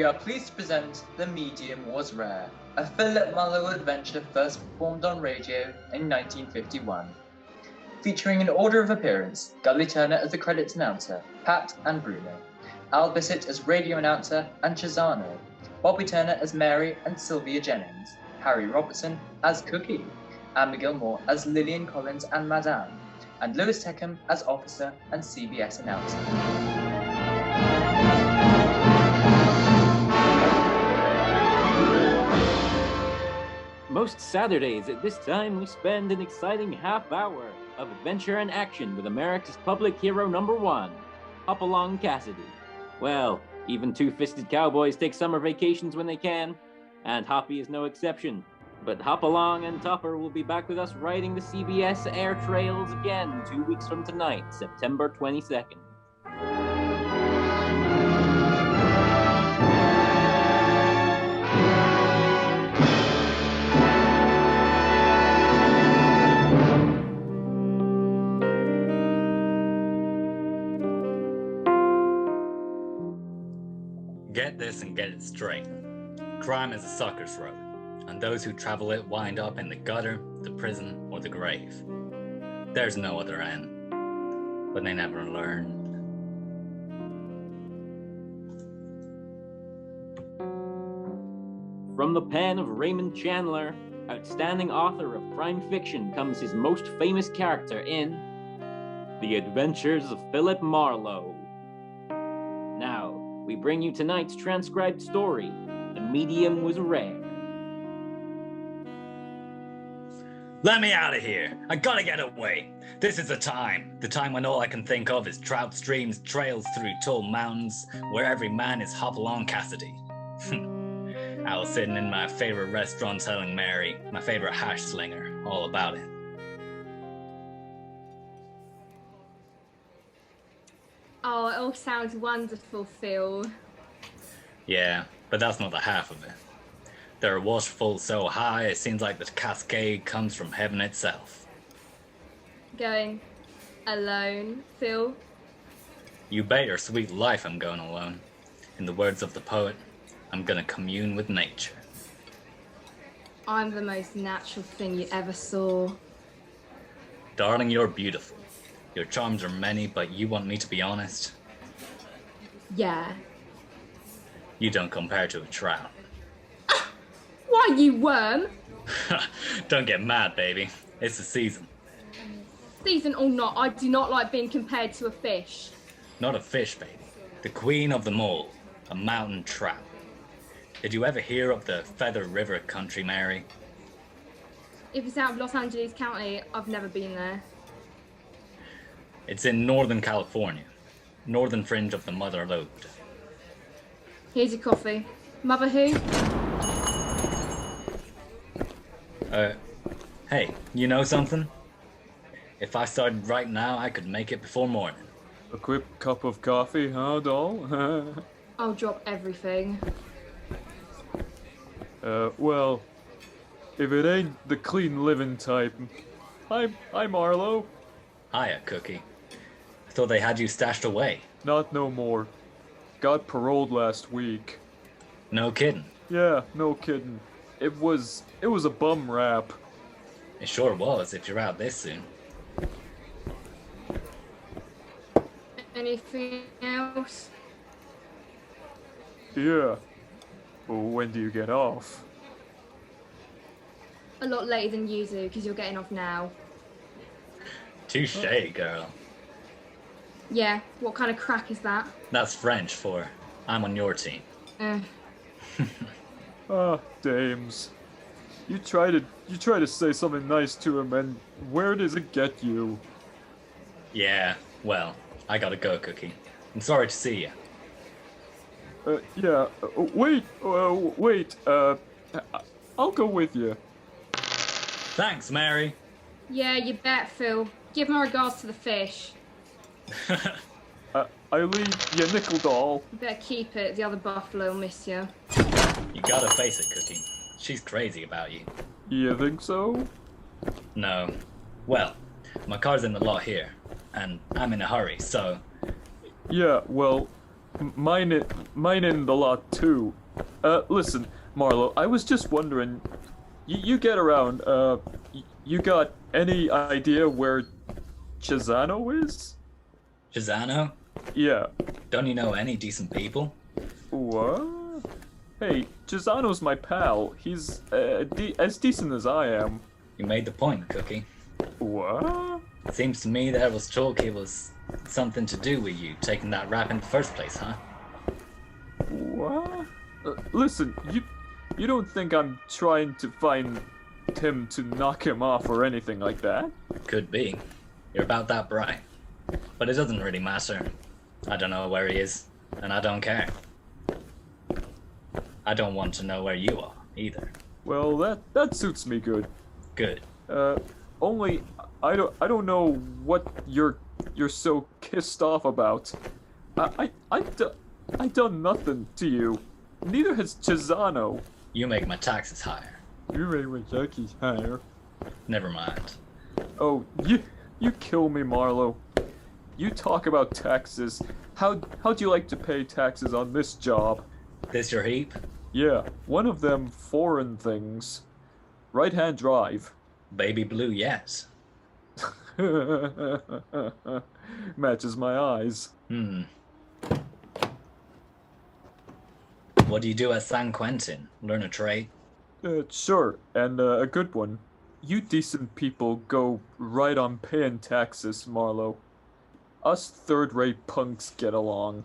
are pleased to present The Medium Was Rare, a Philip Marlow adventure first performed on radio in 1951. Featuring in order of appearance, Dudley Turner as the credits announcer, Pat and Bruno, Al Bissett as radio announcer and Chazano, Bobby Turner as Mary and Sylvia Jennings, Harry Robertson as Cookie, Abigail Moore as Lillian Collins and Madame, and Louis Teckham as officer and CBS announcer. Most Saturdays at this time, we spend an exciting half hour of adventure and action with America's public hero #1, Hopalong Cassidy. Well, even two-fisted cowboys take summer vacations when they can, and Hoppy is no exception. But Hopalong and Topper will be back with us riding the CBS air trails again 2 weeks from tonight, September 22nd. Get this and get it straight. Crime is a sucker's road, and those who travel it wind up in the gutter, the prison, or the grave. There's no other end, but they never learn. From the pen of Raymond Chandler, outstanding author of crime fiction, comes his most famous character in The Adventures of Philip Marlow. Now, we bring you tonight's transcribed story, The Medium Was Rare. Let me out of here! I gotta get away! This is the time when all I can think of is trout streams, trails through tall mountains, where every man is Hopalong Cassidy. I was sitting in my favorite restaurant telling Mary, my favorite hash slinger, all about it. Oh, it all sounds wonderful, Phil. Yeah, but that's not the half of it. They're waterfalls so high, it seems like the cascade comes from heaven itself. Going alone, Phil? You bet your sweet life I'm going alone. In the words of the poet, I'm gonna commune with nature. I'm the most natural thing you ever saw. Darling, you're beautiful. Your charms are many, but you want me to be honest? Yeah. You don't compare to a trout. Why, you worm? Don't get mad, baby. It's the season. Season or not, I do not like being compared to a fish. Not a fish, baby. The queen of them all. A mountain trout. Did you ever hear of the Feather River country, Mary? If it's out of Los Angeles County, I've never been there. It's in Northern California. Northern fringe of the Mother Lode. Here's your coffee. Mother who? Hey, you know something? If I started right now, I could make it before morning. A quick cup of coffee, huh, doll? I'll drop everything. Well, if it ain't the clean living type. Hi, Marlowe. Hiya, Cookie. I thought they had you stashed away. Not no more. Got paroled last week. No kidding. Yeah, no kidding. It was a bum rap. It sure was, if you're out this soon. Anything else? Yeah. Well, when do you get off? A lot later than you do, because you're getting off now. Touche, girl. Yeah, what kind of crack is that? That's French for, I'm on your team. Ah, dames. You try to say something nice to him, and where does it get you? Yeah, well, I gotta go, Cookie. I'm sorry to see you. Yeah, wait, I'll go with you. Thanks, Mary. Yeah, you bet, Phil. Give my regards to the fish. I leave you nickel doll. You better keep it, the other buffalo will miss you. You gotta face it, Cookie. She's crazy about you. You think so? No. Well, my car's in the lot here, and I'm in a hurry, so... Yeah, well, Mine in the lot too. Listen, Marlow, I was just wondering, you get around, you got any idea where Chisano is? Chisano? Yeah. Don't you know any decent people? What? Hey, Chisano's my pal. He's as decent as I am. You made the point, Cookie. What? Seems to me there was talk it was something to do with you taking that rap in the first place, huh? What? Listen, you don't think I'm trying to find him to knock him off or anything like that? Could be. You're about that bright. But it doesn't really matter. I don't know where he is, and I don't care. I don't want to know where you are, either. Well, that suits me good. Good. Only I don't know what you're so pissed off about. I done nothing to you. Neither has Chisano. You make my taxes higher. You make my taxes higher. Never mind. Oh, you kill me, Marlow. You talk about taxes. How'd you like to pay taxes on this job? This your heap? Yeah, one of them foreign things. Right-hand drive. Baby blue, yes. Matches my eyes. What do you do at San Quentin? Learn a trade? Sure, and a good one. You decent people go right on paying taxes, Marlow. Us third-rate punks get along.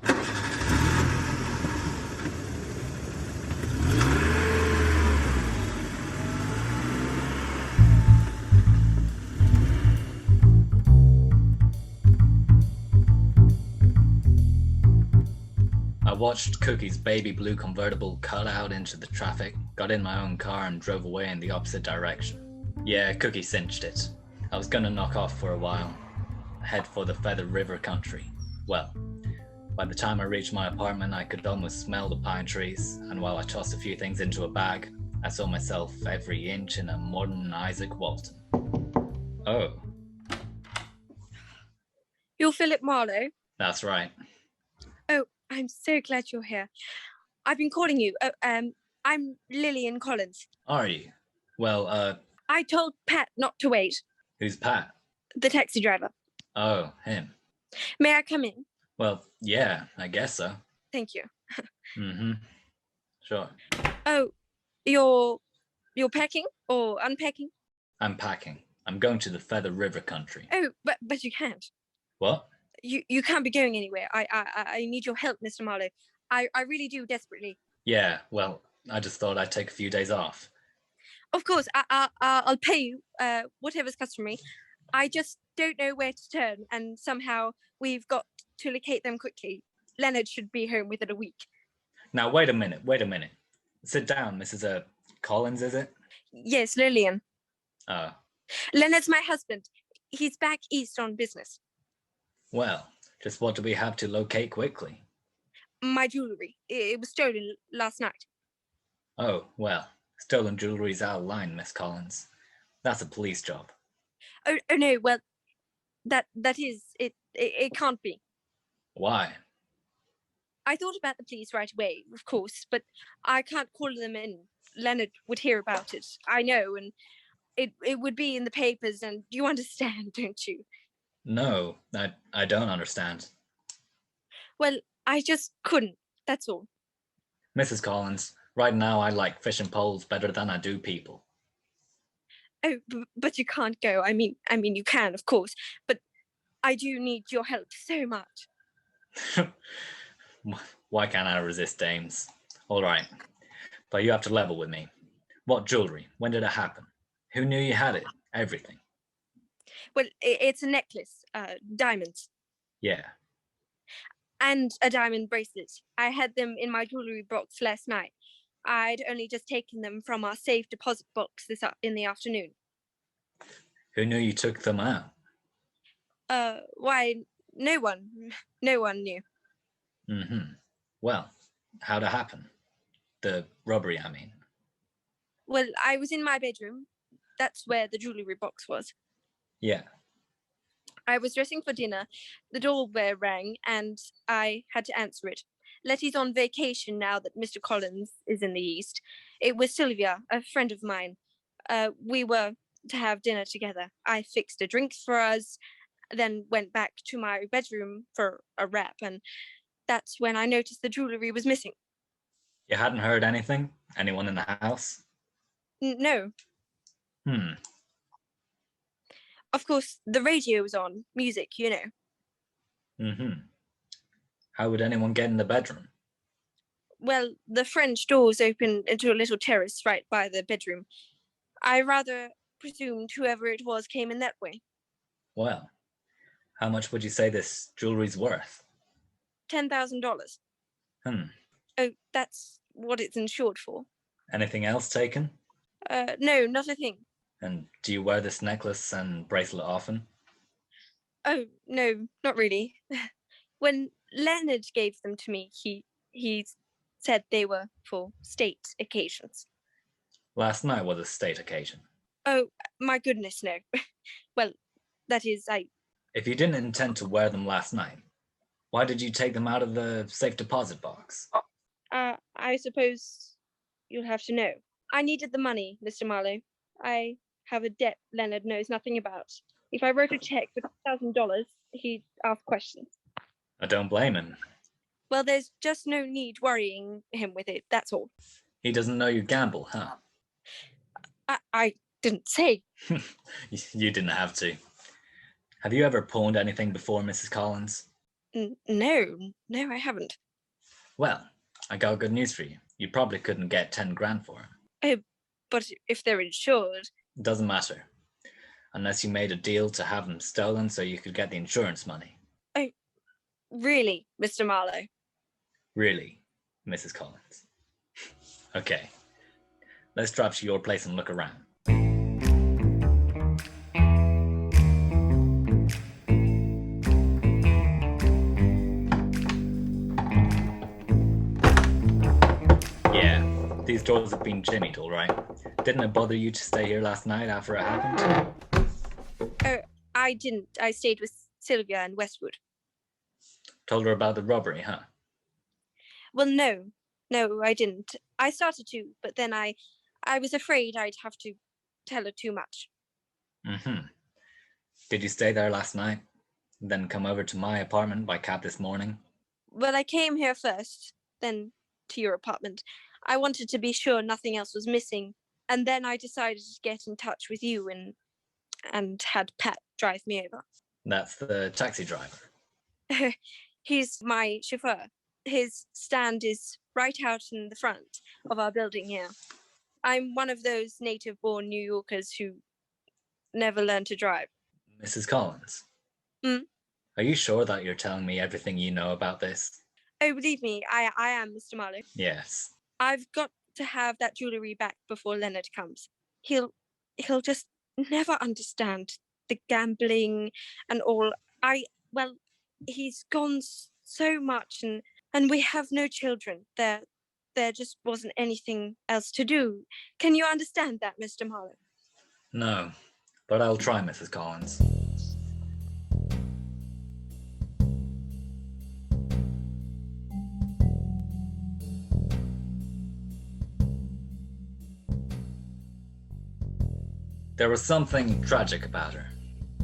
I watched Cookie's baby blue convertible cut out into the traffic, got in my own car and drove away in the opposite direction. Yeah, Cookie cinched it. I was gonna knock off for a while, head for the Feather River country. Well, by the time I reached my apartment, I could almost smell the pine trees, and while I tossed a few things into a bag, I saw myself every inch in a modern Isaac Walton. Oh. You're Philip Marlow? That's right. Oh, I'm so glad you're here. I've been calling you. I'm Lillian Collins. Are you? Well, I told Pat not to wait. Who's Pat? The taxi driver. Oh, him. May I come in? Well, yeah, I guess so. Thank you. Mm-hmm. Sure. Oh, you're packing or unpacking? I'm packing. I'm going to the Feather River country. Oh, but you can't. What? You can't be going anywhere. I need your help, Mr. Marlow. I really do desperately. Yeah, well, I just thought I'd take a few days off. Of course, I'll pay you whatever's customary. I just don't know where to turn, and somehow we've got to locate them quickly. Leonard should be home within a week. Now, wait a minute. Sit down, Mrs. Collins, is it? Yes, Lillian. Oh. Leonard's my husband. He's back east on business. Well, just what do we have to locate quickly? My jewelry. It was stolen last night. Oh, well, stolen jewelry's out of line, Miss Collins. That's a police job. Oh no, well, that is, it can't be. Why? I thought about the police right away, of course, but I can't call them in. Leonard would hear about it. I know, and it would be in the papers, and you understand, don't you? No, I don't understand. Well, I just couldn't, that's all. Mrs. Collins, right now I like fishing poles better than I do people. Oh, but you can't go. I mean, you can, of course, but I do need your help so much. Why can't I resist dames? All right, but you have to level with me. What jewelry? When did it happen? Who knew you had it? Everything. Well, it's a necklace, diamonds. Yeah. And a diamond bracelet. I had them in my jewelry box last night. I'd only just taken them from our safe deposit box in the afternoon. Who knew you took them out? Why, no one. No one knew. Mm-hmm. Well, how'd it happen? The robbery, I mean. Well, I was in my bedroom. That's where the jewelry box was. Yeah. I was dressing for dinner. The doorbell rang and I had to answer it. Letty's on vacation now that Mr. Collins is in the East. It was Sylvia, a friend of mine. We were to have dinner together. I fixed a drink for us, then went back to my bedroom for a wrap, and that's when I noticed the jewellery was missing. You hadn't heard anything? Anyone in the house? No. Of course, the radio was on. Music, you know. How would anyone get in the bedroom? Well, the French doors open into a little terrace right by the bedroom. I rather presumed whoever it was came in that way. Well, how much would you say this jewelry's worth? $10,000. Oh, that's what it's insured for. Anything else taken? No, not a thing. And do you wear this necklace and bracelet often? Oh, no, not really. When Leonard gave them to me, he said they were for state occasions. Last night was a state occasion. Oh, my goodness, no. Well, that is, If you didn't intend to wear them last night, why did you take them out of the safe deposit box? I suppose you'll have to know. I needed the money, Mr. Marlow. I have a debt Leonard knows nothing about. If I wrote a check for $1,000, he'd ask questions. I don't blame him. Well, there's just no need worrying him with it, that's all. He doesn't know you gamble, huh? I didn't say. You didn't have to. Have you ever pawned anything before, Mrs. Collins? No, I haven't. Well, I got good news for you. You probably couldn't get 10 grand for them. Oh, but if they're insured... It doesn't matter. Unless you made a deal to have them stolen so you could get the insurance money. Oh, really, Mr. Marlow? Really, Mrs. Collins. Okay, let's drop to your place and look around. Yeah, these doors have been jimmied, all right. Didn't it bother you to stay here last night after it happened? Oh, I didn't. I stayed with Sylvia in Westwood. Told her about the robbery, huh? Well, no, I didn't. I started to, but then I was afraid I'd have to tell her too much. Did you stay there last night? Then come over to my apartment by cab this morning? Well, I came here first, then to your apartment. I wanted to be sure nothing else was missing, and then I decided to get in touch with you and had Pat drive me over. That's the taxi driver. He's my chauffeur. His stand is right out in the front of our building here. I'm one of those native-born New Yorkers who never learned to drive. Mrs. Collins? Are you sure that you're telling me everything you know about this? Oh, believe me, I am, Mr. Marlow. Yes. I've got to have that jewellery back before Leonard comes. He'll just never understand the gambling and all. He's gone so much and we have no children. There just wasn't anything else to do. Can you understand that, Mr. Marlow? No, but I'll try, Mrs. Collins. There was something tragic about her.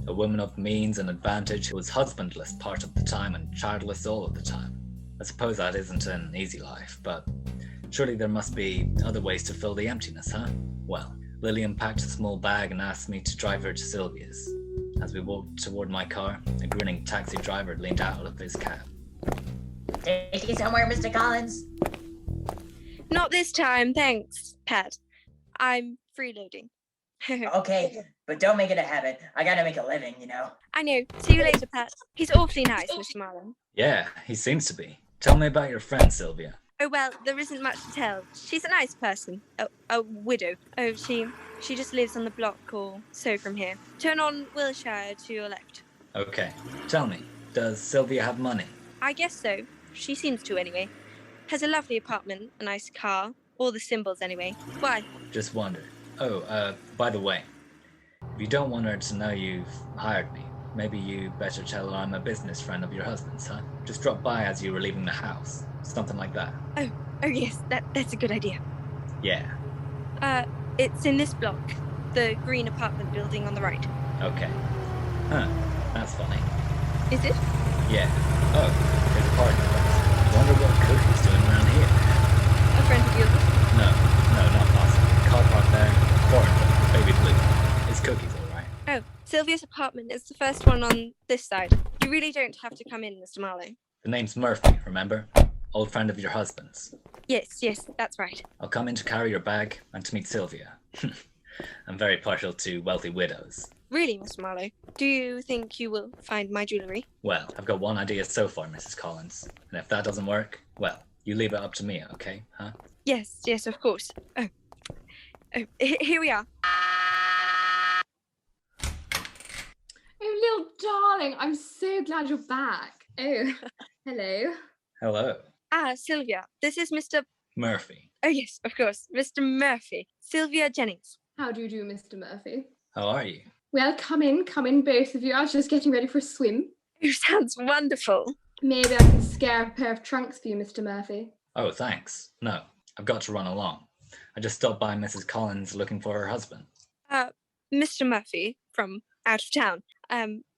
A woman of means and advantage who was husbandless part of the time and childless all of the time. I suppose that isn't an easy life, but surely there must be other ways to fill the emptiness, huh? Well, Lillian packed a small bag and asked me to drive her to Sylvia's. As we walked toward my car, a grinning taxi driver leaned out of his cab. Take you somewhere, Mr. Collins? Not this time, thanks, Pat. I'm freeloading. Okay, but don't make it a habit. I gotta make a living, you know. I know. See you later, Pat. He's awfully nice, Mr. Marlow. Yeah, he seems to be. Tell me about your friend, Sylvia. Oh, well, there isn't much to tell. She's a nice person. A widow. Oh, she just lives on the block or so from here. Turn on Wilshire to your left. Okay, tell me, does Sylvia have money? I guess so. She seems to, anyway. Has a lovely apartment, a nice car, all the symbols, anyway. Why? Just wondered. Oh, by the way, if you don't want her to know you've hired me, maybe you better tell her I'm a business friend of your husband's, huh? Just drop by as you were leaving the house. something like that. Oh yes, that's a good idea. Yeah, It's in this block, the green apartment building on the right. okay. Huh, that's funny. Is it? Yeah. Oh, there's a parking place. Wonder what Cookie's doing around here. A friend of yours? No, not possible. Car park there, foreign, baby blue. It's Cookie's, alright. Oh, Sylvia's apartment is the first one on this side. You really don't have to come in, Mr. Marlow. The name's Murphy, remember? Old friend of your husband's. Yes, that's right. I'll come in to carry your bag and to meet Sylvia. I'm very partial to wealthy widows. Really, Mr. Marlow? Do you think you will find my jewellery? Well, I've got one idea so far, Mrs. Collins. And if that doesn't work, well, you leave it up to me, okay? Huh? Yes, of course. Oh, here we are. Oh, little darling, I'm so glad you're back. Oh, hello. Hello. Ah, Sylvia, this is Mr. Murphy. Oh, yes, of course, Mr. Murphy. Sylvia Jennings. How do you do, Mr. Murphy? How are you? Well, come in, both of you. I was just getting ready for a swim. Oh, sounds wonderful. Maybe I can scare a pair of trunks for you, Mr. Murphy. Oh, thanks. No, I've got to run along. I just stopped by Mrs. Collins looking for her husband. Mr. Murphy, from out of town.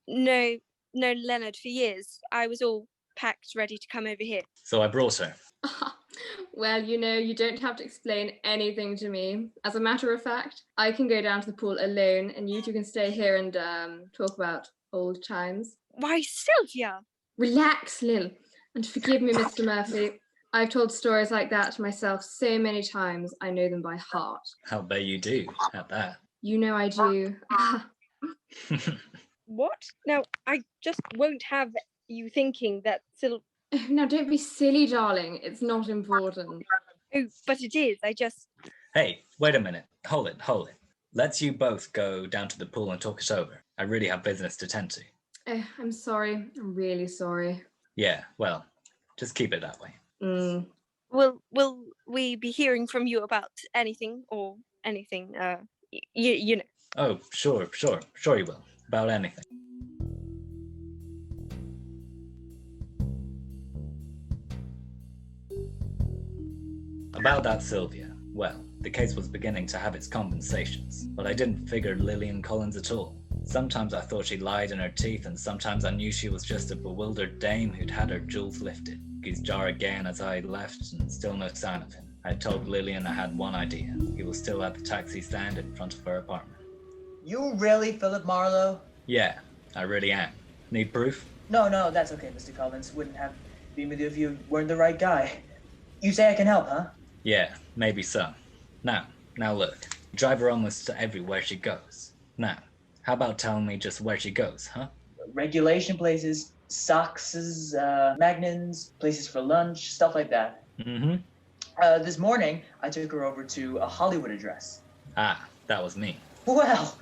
No, Leonard for years. I was all packed, ready to come over here. So I brought her. Well, you don't have to explain anything to me. As a matter of fact, I can go down to the pool alone and you two can stay here and talk about old times. Why, Sylvia! Relax, Lil, and forgive me, Mr. Murphy. I've told stories like that to myself so many times, I know them by heart. I'll bet you do, at that. You know I do. What? Now, I just won't have you thinking that Now, don't be silly, darling. It's not important. Oh, but it is. Hey, wait a minute. Hold it. Let's you both go down to the pool and talk it over. I really have business to tend to. I'm sorry. I'm really sorry. Yeah, well, just keep it that way. Will we be hearing from you about anything, you know? Oh, sure you will. About anything. About that Sylvia, well, the case was beginning to have its compensations, but I didn't figure Lillian Collins at all. Sometimes I thought she lied in her teeth, and sometimes I knew she was just a bewildered dame who'd had her jewels lifted. Keys jar again as I left, and still no sign of him. I told Lillian I had one idea. He was still at the taxi stand in front of her apartment. You really Philip Marlow? Yeah, I really am. Need proof? No, that's okay, Mr. Collins. Wouldn't have been with you if you weren't the right guy. You say I can help, huh? Yeah, maybe so. Now look. Drive her almost everywhere she goes. Now, how about telling me just where she goes, huh? Regulation places, Sox's, Magnons, places for lunch, stuff like that. Mm-hmm. This morning, I took her over to a Hollywood address. Ah, that was me. Well,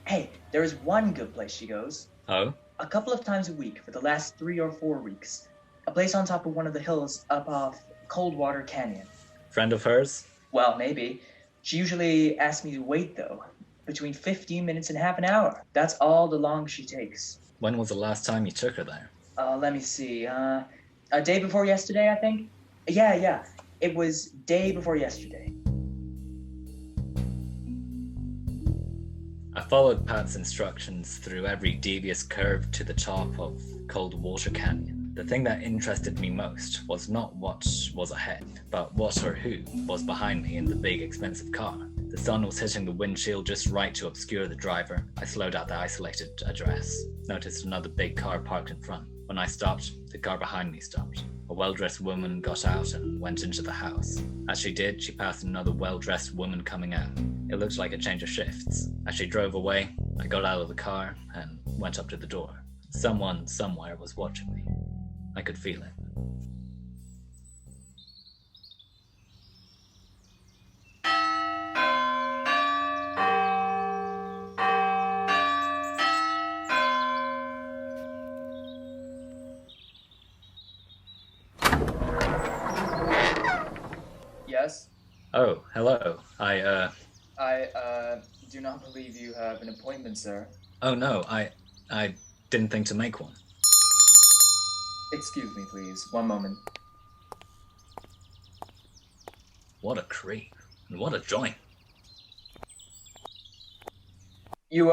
hey, there is one good place she goes. Oh? A couple of times a week for the last 3 or 4 weeks. A place on top of one of the hills up off Coldwater Canyon. Friend of hers? Well, maybe. She usually asks me to wait, though. Between 15 minutes and half an hour. That's all the long she takes. When was the last time you took her there? Let me see. A day before yesterday, I think? Yeah. It was day before yesterday. I followed Pat's instructions through every devious curve to the top of Coldwater Canyon. The thing that interested me most was not what was ahead, but what or who was behind me in the big expensive car. The sun was hitting the windshield just right to obscure the driver. I slowed at the isolated address, noticed another big car parked in front. When I stopped, the car behind me stopped. A well-dressed woman got out and went into the house. As she did, she passed another well-dressed woman coming out. It looked like a change of shifts. As she drove away, I got out of the car and went up to the door. Someone somewhere was watching me. I could feel it. Yes? Oh, hello. I do not believe you have an appointment, sir. Oh no, I didn't think to make one. Excuse me, please. One moment. What a creep. And what a joint. You,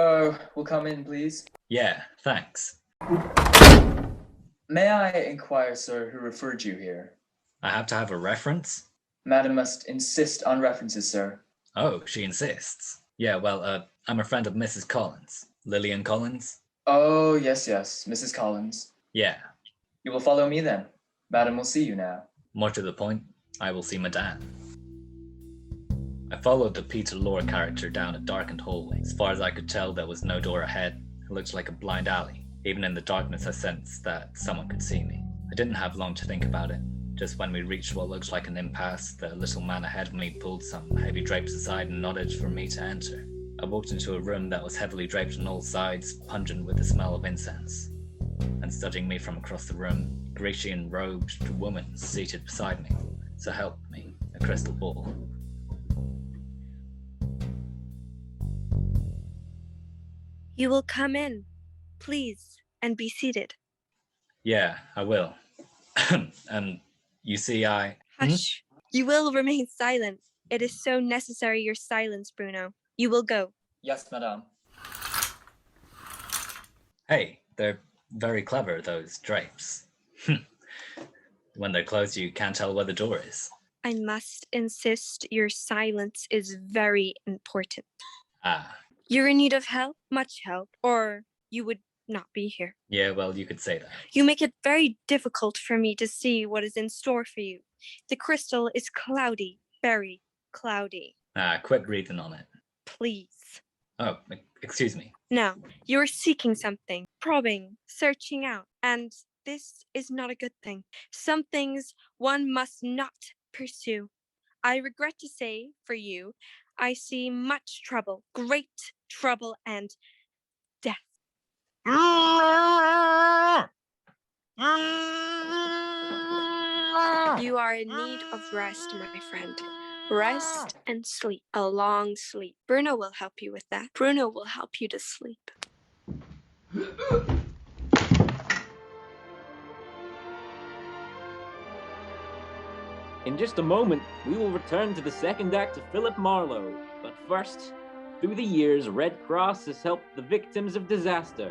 will come in, please? Yeah, thanks. May I inquire, sir, who referred you here? I have to have a reference? Madam must insist on references, sir. Oh, she insists. Yeah, well, I'm a friend of Mrs. Collins. Lillian Collins? Oh, yes, Mrs. Collins. Yeah. You will follow me then. Madam will see you now. More to the point, I will see Madame. I followed the Peter Lorre character down a darkened hallway. As far as I could tell, there was no door ahead. It looked like a blind alley. Even in the darkness, I sensed that someone could see me. I didn't have long to think about it. Just when we reached what looked like an impasse, the little man ahead of me pulled some heavy drapes aside and nodded for me to enter. I walked into a room that was heavily draped on all sides, pungent with the smell of incense. And studying me from across the room, a Grecian-robed woman seated beside me. So help me, a crystal ball. You will come in, please, and be seated. Yeah, I will. You see, Hush. You will remain silent. It is so necessary your silence, Bruno. You will go. Yes, madame. Hey, they're very clever, those drapes. When they're closed, you can't tell where the door is. I must insist your silence is very important. Ah. You're in need of help, much help, or you would not be here. Yeah, well, you could say that. You make it very difficult for me to see what is in store for you. The crystal is cloudy, very cloudy. Ah, quit reading on it. Please. Oh, excuse me. Now, you're seeking something, probing, searching out, and this is not a good thing. Some things one must not pursue. I regret to say, for you, I see much trouble, great trouble, and death. You are in need of rest, my friend. Rest and sleep. A long sleep. Bruno will help you with that. Bruno will help you to sleep. In just a moment, we will return to the second act of Philip Marlow. But first, through the years, Red Cross has helped the victims of disaster,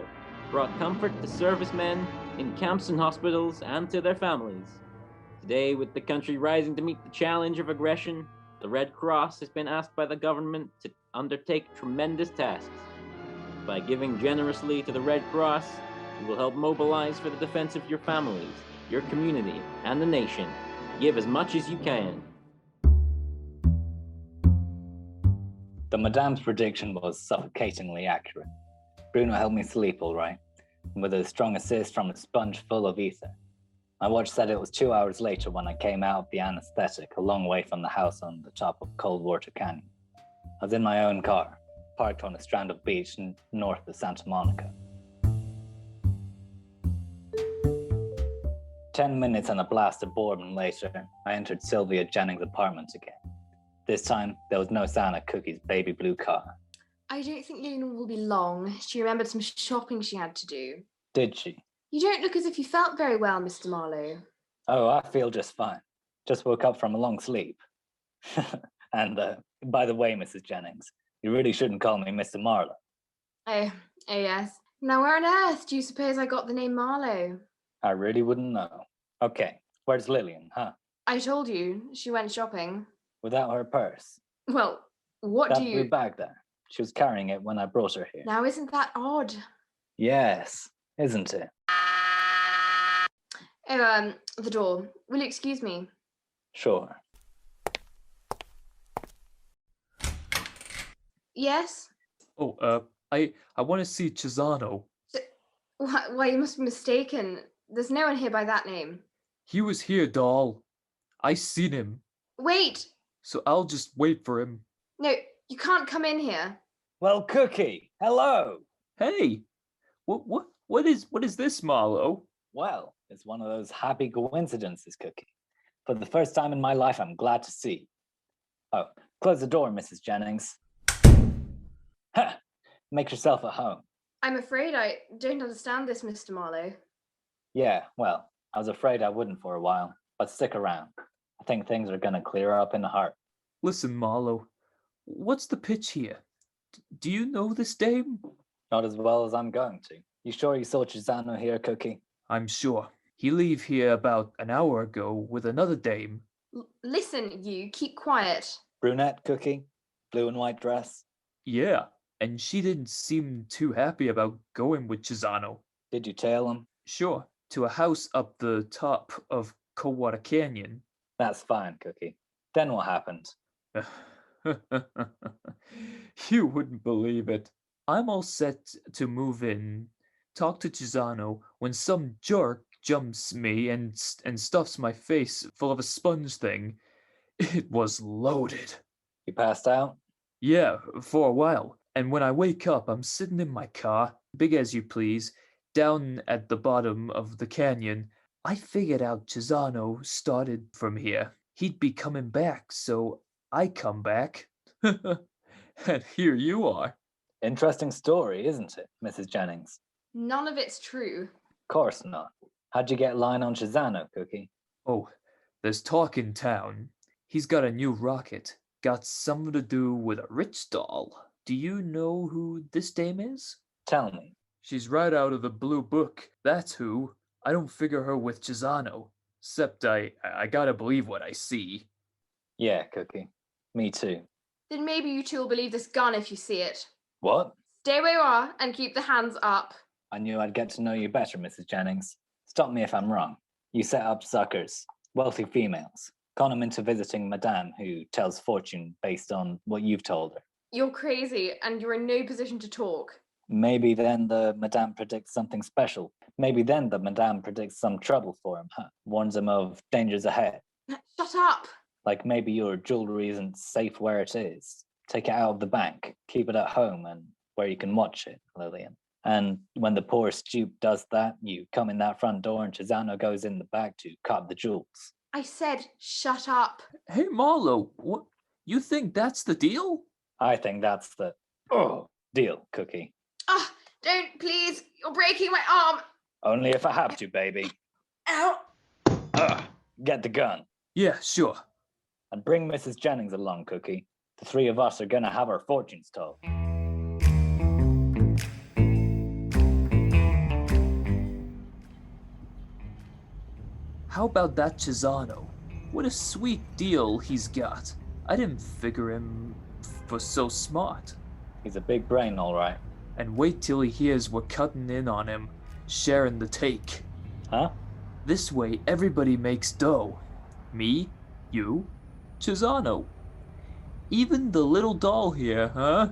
brought comfort to servicemen in camps and hospitals and to their families. Today, with the country rising to meet the challenge of aggression, the Red Cross has been asked by the government to undertake tremendous tasks. By giving generously to the Red Cross, you will help mobilize for the defense of your families, your community, and the nation. Give as much as you can. The Madame's prediction was suffocatingly accurate. Bruno helped me sleep all right, and with a strong assist from a sponge full of ether. My watch said it was 2 hours later when I came out of the anesthetic, a long way from the house on the top of Coldwater Canyon. I was in my own car, parked on a strand of beach north of Santa Monica. 10 minutes and a blast of boredom later, I entered Sylvia Jennings' apartment again. This time, there was no sign of Cookie's baby blue car. I don't think Lillian will be long. She remembered some shopping she had to do. Did she? You don't look as if you felt very well, Mr. Marlowe. Oh, I feel just fine. Just woke up from a long sleep. And, by the way, Mrs. Jennings, you really shouldn't call me Mr. Marlowe. Oh, yes. Now, where on earth do you suppose I got the name Marlowe? I really wouldn't know. Okay, where's Lillian, huh? I told you, she went shopping. Without her purse? Well, what that do you... blue bag there. She was carrying it when I brought her here. Now, isn't that odd? Yes, isn't it? Oh, the door. Will you excuse me? Sure. Yes? Oh, I want to see Chisano. Why, you must be mistaken. There's no one here by that name. He was here, doll. I seen him. Wait! So I'll just wait for him. No, you can't come in here. Well, Cookie, hello! Hey! What is this, Marlowe? Well, it's one of those happy coincidences, Cookie. For the first time in my life, I'm glad to see. Oh, close the door, Mrs. Jennings. Ha! Make yourself at home. I'm afraid I don't understand this, Mr. Marlowe. Yeah, well, I was afraid I wouldn't for a while, but stick around. I think things are gonna clear up in a heart. Listen, Marlow, what's the pitch here? Do you know this dame? Not as well as I'm going to. You sure you saw Chisano here, Cookie? I'm sure. He leave here about an hour ago with another dame. Listen, you, keep quiet. Brunette, Cookie? Blue and white dress? Yeah, and she didn't seem too happy about going with Chisano. Did you tail him? Sure, to a house up the top of Coldwater Canyon. That's fine, Cookie. Then what happened? You wouldn't believe it. I'm all set to move in, talk to Chisano, when some jerk jumps me and stuffs my face full of a sponge thing. It was loaded. You passed out? Yeah, for a while. And when I wake up, I'm sitting in my car, big as you please, down at the bottom of the canyon. I figured out Chisano started from here. He'd be coming back, so I come back. And here you are. Interesting story, isn't it, Mrs. Jennings? None of it's true. Of course not. How'd you get line on Chisano, Cookie? Oh, there's talk in town. He's got a new rocket. Got something to do with a rich doll. Do you know who this dame is? Tell me. She's right out of the blue book. That's who. I don't figure her with Chisano. Except I gotta believe what I see. Yeah, Cookie. Me too. Then maybe you two will believe this gun if you see it. What? Stay where you are and keep the hands up. I knew I'd get to know you better, Mrs. Jennings. Stop me if I'm wrong. You set up suckers, wealthy females, con them into visiting Madame, who tells fortune based on what you've told her. You're crazy and you're in no position to talk. Maybe then the Madame predicts something special. Maybe then the Madame predicts some trouble for him, huh? Warns him of dangers ahead. Shut up! Like maybe your jewelry isn't safe where it is. Take it out of the bank, keep it at home and where you can watch it, Lillian. And when the poor stoop does that, you come in that front door and Chisano goes in the back to cop the jewels. I said shut up. Hey, Marlow, what? You think that's the deal? I think that's the deal, Cookie. Ah, don't, please. You're breaking my arm. Only if I have to, baby. Ow. Get the gun. Yeah, sure. And bring Mrs. Jennings along, Cookie. The three of us are gonna have our fortunes told. How about that Chisano? What a sweet deal he's got. I didn't figure him for so smart. He's a big brain, all right. And wait till he hears we're cutting in on him, sharing the take. Huh? This way everybody makes dough. Me, you, Chisano. Even the little doll here, huh?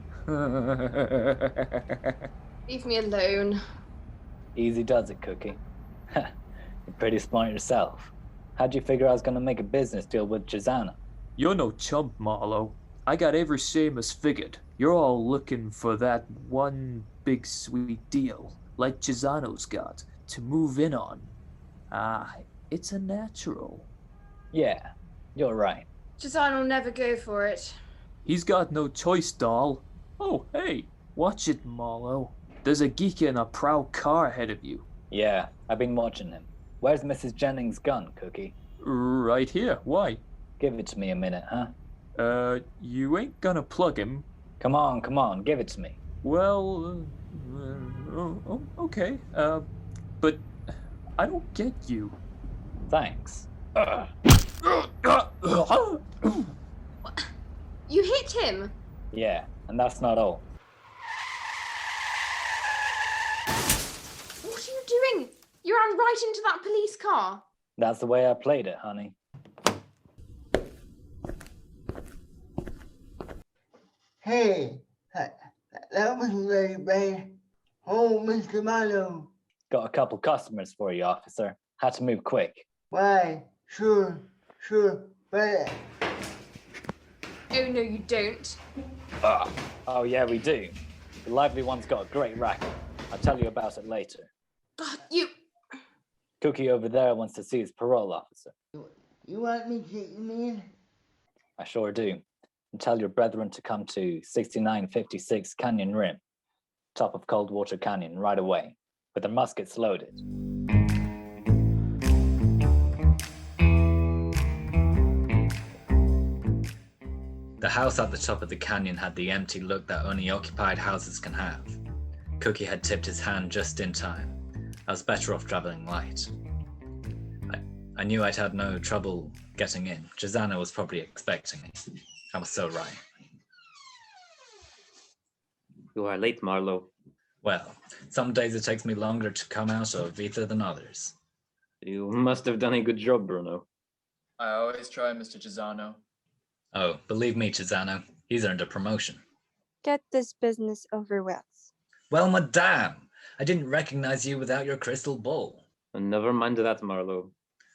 Leave me alone. Easy does it, Cookie. You're pretty smart yourself. How'd you figure I was gonna make a business deal with Chisano? You're no chump, Marlow. I got every Seamus figured. You're all looking for that one big sweet deal, like Chisano's got, to move in on. Ah, it's a natural. Yeah, you're right. Chisano will never go for it. He's got no choice, doll. Oh, hey, watch it, Marlow. There's a geek in a proud car ahead of you. Yeah, I've been watching him. Where's Mrs. Jennings' gun, Cookie? Right here. Why? Give it to me a minute, huh? You ain't gonna plug him. Come on, give it to me. Well, okay. But I don't get you. Thanks. You hit him. Yeah, and that's not all. What are you doing? You ran right into that police car. That's the way I played it, honey. Hey, that was very bad. Oh, Mr. Marlow. Got a couple customers for you, officer. Had to move quick. Why, sure, but... Oh, no, you don't. Oh, yeah, we do. The lively one's got a great racket. I'll tell you about it later. You... Cookie over there wants to see his parole officer. You want me to take him in? I sure do. And tell your brethren to come to 6956 Canyon Rim, top of Coldwater Canyon, right away, with their muskets loaded. The house at the top of the canyon had the empty look that only occupied houses can have. Cookie had tipped his hand just in time. I was better off traveling light. I knew I'd had no trouble getting in. Gisana was probably expecting me. I was so right. You are late, Marlow. Well, some days it takes me longer to come out of ether than others. You must have done a good job, Bruno. I always try, Mr. Gisano. Oh, believe me, Gisano, he's earned a promotion. Get this business over with. Well, madame, I didn't recognize you without your crystal ball. Never mind that, Marlow.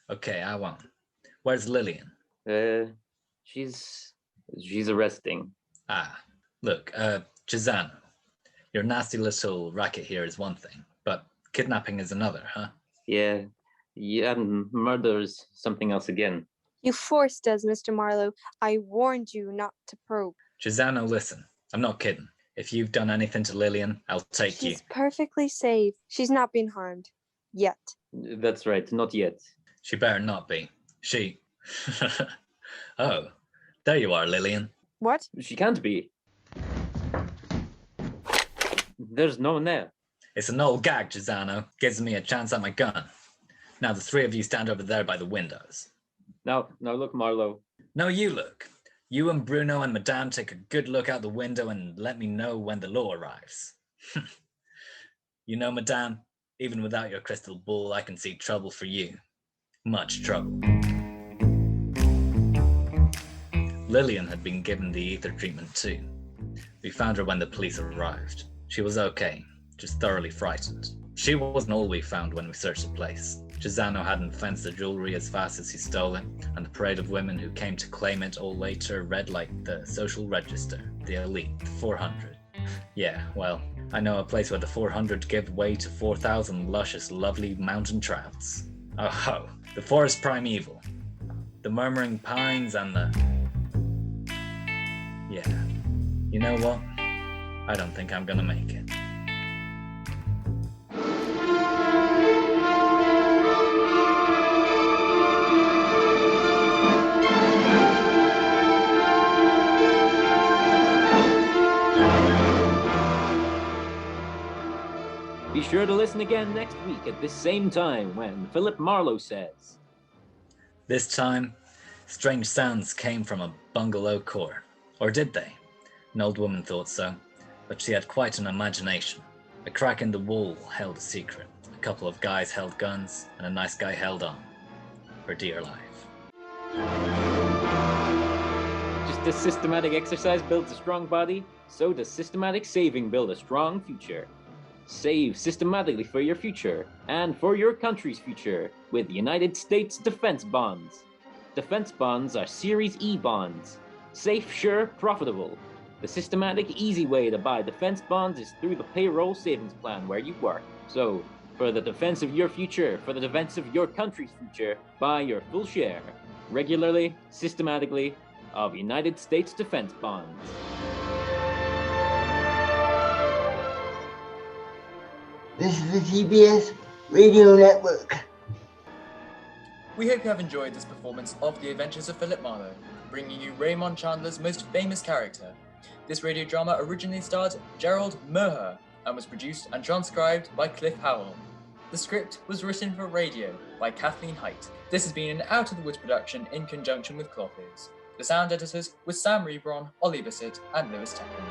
Okay, I won't. Where's Lillian? She's arresting. Ah, look, Gisano, your nasty little racket here is one thing, but kidnapping is another, huh? Yeah, and murder's something else again. You forced us, Mr. Marlow. I warned you not to probe. Gisano, listen, I'm not kidding. If you've done anything to Lillian, I'll take you. She's perfectly safe. She's not been harmed. Yet. That's right, not yet. She better not be. She... Oh, there you are, Lillian. What? She can't be. There's no one there. It's an old gag, Gisano. Gives me a chance at my gun. Now the three of you stand over there by the windows. Now look, Marlow. No, you look. You and Bruno and Madame take a good look out the window and let me know when the law arrives. You know, Madame, even without your crystal ball, I can see trouble for you. Much trouble. Lillian had been given the ether treatment too. We found her when the police arrived. She was okay, just thoroughly frightened. She wasn't all we found when we searched the place. Gisano hadn't fenced the jewelry as fast as he stole it, and the parade of women who came to claim it all later read like the social register, the elite, the 400. Yeah, well, I know a place where the 400 give way to 4,000 luscious, lovely mountain trouts. Oh ho, the forest primeval, the murmuring pines and the... Yeah, you know what? I don't think I'm gonna make it. Be sure to listen again next week at this same time when Philip Marlow says... This time, strange sounds came from a bungalow court. Or did they? An old woman thought so, but she had quite an imagination. A crack in the wall held a secret. A couple of guys held guns, and a nice guy held on. For dear life. Just as systematic exercise builds a strong body, so does systematic saving build a strong future. Save systematically for your future, and for your country's future, with United States Defense Bonds. Defense bonds are Series E bonds. Safe, sure, profitable. The systematic, easy way to buy defense bonds is through the payroll savings plan where you work. So, for the defense of your future, for the defense of your country's future, buy your full share, regularly, systematically, of United States Defense Bonds. This is the CBS Radio Network. We hope you have enjoyed this performance of The Adventures of Philip Marlow, bringing you Raymond Chandler's most famous character. This radio drama originally starred Gerald Maher and was produced and transcribed by Cliff Howell. The script was written for radio by Kathleen Height. This has been an Out of the Woods production in conjunction with Clothers. The sound editors were Sam Rebron, Ollie Bissett, and Lewis Teckham.